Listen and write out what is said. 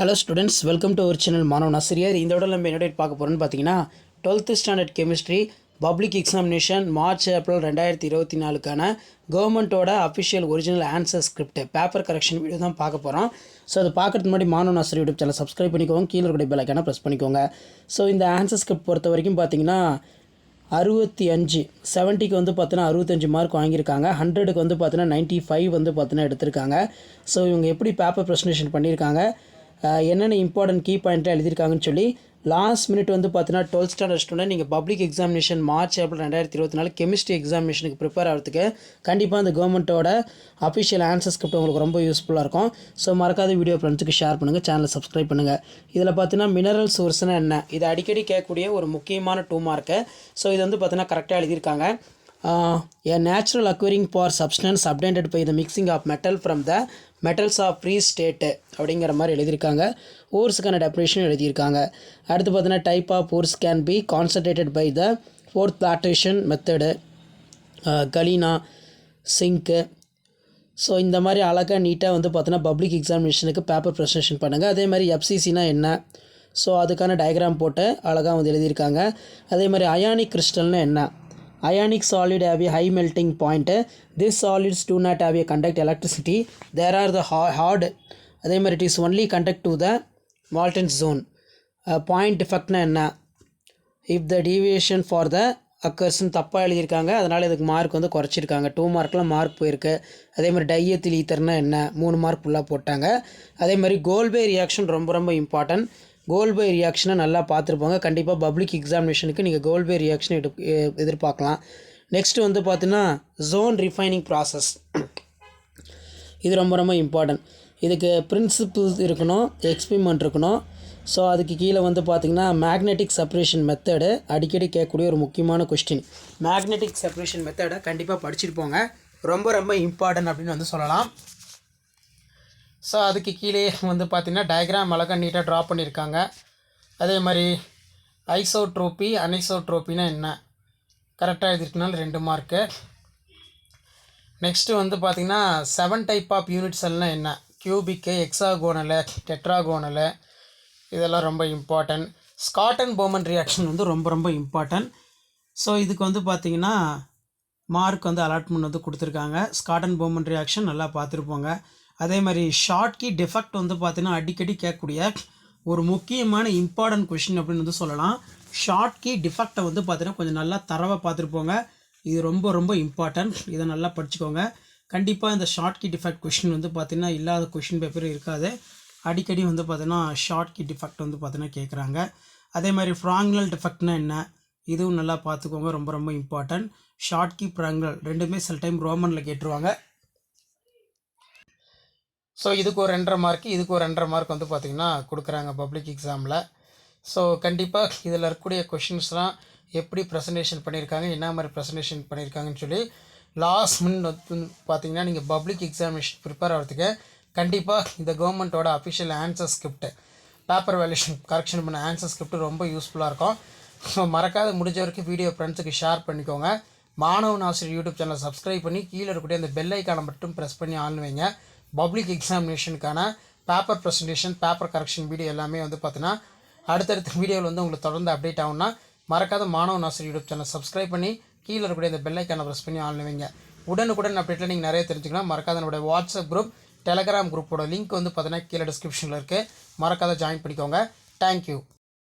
Hello students, welcome to our channel மாணவன் ஆசிரியர். இந்த விட நம்ம என்ன பார்க்க போகிறோன்னு பார்த்தீங்கன்னா 12th standard chemistry public examination March April 2024க்கான கவர்மெண்ட்டோட official original answer script paper correction video தான் பார்க்க போகிறோம். ஸோ அதை பார்க்கறதுக்கு முன்னாடி மாணவன் ஆசிரியர் யூடியூப் சேனல் சப்ஸ்கிரைப் பண்ணிக்கோங்க, கீழே இருக்கிற பெல் ஐக்கானை ப்ரெஸ் பண்ணிக்கோங்க. ஸோ இந்த ஆன்சர் ஸ்கிரிப்ட் பொறுத்த வரைக்கும் பார்த்தீங்கன்னா 70க்கு வந்து பார்த்தீங்கன்னா 65 மார்க் வாங்கியிருக்காங்க. 100க்கு வந்து பார்த்தீங்கன்னா 95 வந்து பார்த்தீங்கன்னா எடுத்திருக்காங்க. ஸோ இவங்க எப்படி பேப்பர் ப்ரெசன்டேஷன் பண்ணியிருக்காங்க, என்னென்ன இம்பார்ட்டன்ட் கீ பாயிண்ட்லாம் எழுதியிருக்காங்கன்னு சொல்லி லாஸ்ட் மினிட் வந்து பார்த்தீங்கன்னா 12th ஸ்டாண்டர்ட் ஸ்டூடெண்ட் நீங்கள் public examination March April 2024 chemistry எக்ஸாமினேஷனுக்கு ப்ரிப்பேர் ஆகிறதுக்கு கண்டிப்பாக அந்த கவர்மெண்ட்டோட அஃபிஷியல் ஆன்சர் ஸ்கிரிப்ட் உங்களுக்கு ரொம்ப யூஸ்ஃபுல்லாக இருக்கும். ஸோ மறக்காத வீடியோ ஃப்ரெண்ட்ஸுக்கு ஷேர் பண்ணுங்கள், சேனலை சப்ஸ்கிரைப் பண்ணுங்கள். இதில் பார்த்தீங்கன்னா மினரல் சோர்ஸ்னால் என்ன, இது அடிக்கடி கேட்கக்கூடிய ஒரு முக்கியமான 2 மார்க்கு. ஸோ இது வந்து பார்த்தீங்கன்னா கரெக்டாக எழுதியிருக்காங்க. A natural occurring for substance obtained by the mixing of metal from the metals of free state அப்படிங்கிற மாதிரி எழுதியிருக்காங்க. ஓர்ஸுக்கான டெஃபினேஷன் எழுதியிருக்காங்க. அடுத்து பார்த்தீங்கன்னா type of ores can be concentrated by the froth flotation method, galena, zinc. So இந்த மாதிரி அழகாக நீட்டாக வந்து பார்த்தீங்கன்னா பப்ளிக் எக்ஸாமினேஷனுக்கு பேப்பர் ப்ரெசன்டேஷன் பண்ணுங்கள். அதே மாதிரி எஃப்சிசினா என்ன, ஸோ அதுக்கான டயக்ராம் போட்டு அழகாக வந்து எழுதியிருக்காங்க. அதே மாதிரி அயானிக் கிறிஸ்டல்னு என்ன, ionic solid have a high melting point. These solids do not have a conduct electricity. There are the hard. அதே மாதிரி it is only conduct to the molten zone. Point defectனா என்ன, if the deviation for the occursion தப்பாக எழுதியிருக்காங்க, அதனால் இதுக்கு mark வந்து குறைச்சிருக்காங்க. 2 மார்க்கில் mark போயிருக்கு. அதே மாதிரி டைஎத்தில் ஈத்தர்னா என்ன, 3 மார்க் ஃபுல்லாக போட்டாங்க. அதே மாதிரி கோல்பே ரியாக்ஷன் ரொம்ப ரொம்ப இம்பார்ட்டன்ட். கோல்பே ரியாக்ஷனை நல்லா பார்த்துருப்பாங்க. கண்டிப்பாக பப்ளிக் எக்ஸாமினேஷனுக்கு நீங்கள் கோல்பே ரியாக்ஷன் எதிர்பார்க்கலாம். நெக்ஸ்ட்டு வந்து பார்த்தீங்கன்னா ஜோன் ரிஃபைனிங் ப்ராசஸ், இது ரொம்ப ரொம்ப இம்பார்ட்டன்ட். இதுக்கு பிரின்சிபிள்ஸ் இருக்கணும், எக்ஸ்பிரிமெண்ட் இருக்கணும். ஸோ அதுக்கு கீழே வந்து பார்த்திங்கன்னா மேக்னெட்டிக் செப்பரேஷன் மெத்தடு அடிக்கடி கேட்கக்கூடிய ஒரு முக்கியமான கொஸ்டின். மேக்னெட்டிக் செப்பரேஷன் மெத்தடை கண்டிப்பாக படிச்சிருப்போங்க, ரொம்ப ரொம்ப இம்பார்ட்டன்ட் அப்படின்னு வந்து சொல்லலாம். ஸோ அதுக்கு கீழே வந்து பார்த்திங்கன்னா டயக்ராம் அழகாக நீட்டாக ட்ரா பண்ணியிருக்காங்க. அதே மாதிரி ஐசோட்ரோப்பி அனைசோட்ரோப்பினா என்ன கரெக்டாக எழுதிருக்கனால 2 மார்க்கு. நெக்ஸ்ட்டு வந்து பார்த்திங்கன்னா 7 டைப் ஆஃப் யூனிட் செல்னால் என்ன, கியூபிக்கு, எக்ஸாகோனலு, டெட்ராகோனலு, இதெல்லாம் ரொம்ப important. Scott and Boman reaction வந்து ரொம்ப ரொம்ப இம்பார்ட்டன்ட். ஸோ இதுக்கு வந்து பார்த்திங்கன்னா மார்க் வந்து அலாட்மெண்ட் வந்து கொடுத்துருக்காங்க. ஸ்காட் அண்ட் போமன் ரியாக்ஷன் நல்லா பார்த்துருப்போங்க. அதே மாதிரி ஷார்ட் கீ டிஃபெக்ட் வந்து பார்த்திங்கன்னா அடிக்கடி கேட்கக்கூடிய ஒரு முக்கியமான இம்பார்ட்டன்ட் கொஷின் அப்படின்னு வந்து சொல்லலாம். ஷார்ட் கீ டிஃபெக்டை வந்து பார்த்திங்கன்னா கொஞ்சம் நல்லா தரவாக பார்த்துருப்போங்க. இது ரொம்ப ரொம்ப இம்பார்ட்டன்ட், இதை நல்லா படிச்சுக்கோங்க. கண்டிப்பாக இந்த ஷார்ட் கீ டிஃபெக்ட் கொஷின் வந்து பார்த்திங்கன்னா இல்லாத கொஷின் பேப்பர் இருக்காது. அடிக்கடி வந்து பார்த்திங்கன்னா ஷார்ட் கீ டிஃபெக்ட் வந்து பார்த்திங்கன்னா கேட்குறாங்க. அதே மாதிரி ஃப்ராங்னல் டிஃபெக்ட்னா என்ன, இதுவும் நல்லா பார்த்துக்கோங்க, ரொம்ப ரொம்ப இம்பார்ட்டன்ட். ஷார்ட் கீ ஃப்ராங்னல் ரெண்டுமே சில டைம் ரோமனில் கேட்டுருவாங்க. ஸோ இதுக்கு ஒரு 2.5 மார்க், இதுக்கு ஒரு 2.5 மார்க் வந்து பார்த்திங்கன்னா கொடுக்குறாங்க பப்ளிக் எக்ஸாமில். ஸோ கண்டிப்பாக இதில் இருக்கக்கூடிய கொஷின்ஸ்லாம் எப்படி ப்ரெசன்டேஷன் பண்ணியிருக்காங்க, என்ன மாதிரி ப்ரெசன்டேஷன் பண்ணியிருக்காங்கன்னு சொல்லி லாஸ்ட் மினிட் வந்து பார்த்திங்கன்னா நீங்கள் பப்ளிக் எக்ஸாமினேஷன் ப்ரிப்பேர் ஆகிறதுக்கு கண்டிப்பாக இந்த கவர்மெண்ட்டோட official answer script paper valuation correction பண்ண ஆன்சர் ஸ்கிரிப்ட் ரொம்ப யூஸ்ஃபுல்லாக இருக்கும். ஸோ மறக்காத முடிஞ்ச வரைக்கும் வீடியோ ஃப்ரெண்ட்ஸுக்கு ஷேர் பண்ணிக்கோங்க. மாணவன் ஆசிரியர் யூடியூப் சேனலை சப்ஸ்கிரைப் பண்ணி கீழே இருக்கக்கூடிய அந்த பெல் ஐக்கானை மட்டும் ப்ரெஸ் பண்ணி ஆன் வைங்க. பப்ளிக் எக்ஸாமினேஷனுக்கான paper presentation, paper correction video எல்லாமே வந்து பார்த்தீங்கன்னா அடுத்தடுத்த வீடியோவில் வந்து உங்களுக்கு தொடர்ந்து அப்டேட் ஆகும்னா மறக்காத மாணவன் ஆசிரியர் யூடியூப் சேனல் சப்ஸ்கிரைப் பண்ணி கீழே இருக்கக்கூடிய இந்த பெல் ஐக்கானை ப்ரெஸ் பண்ணி ஆன் வைங்க. உடனுக்குடன் அப்டேட்டில் நீங்கள் நிறைய தெரிஞ்சுக்கலாம். மறக்காத என்னுடைய வாட்ஸ்அப் குரூப், டெலகிராம் குரூப்போட லிங்க் வந்து பார்த்தீங்கன்னா கீழே டிஸ்கிரிப்ஷனில் இருக்குது, மறக்காத ஜாயின் பண்ணிக்கோங்க. தேங்க்யூ.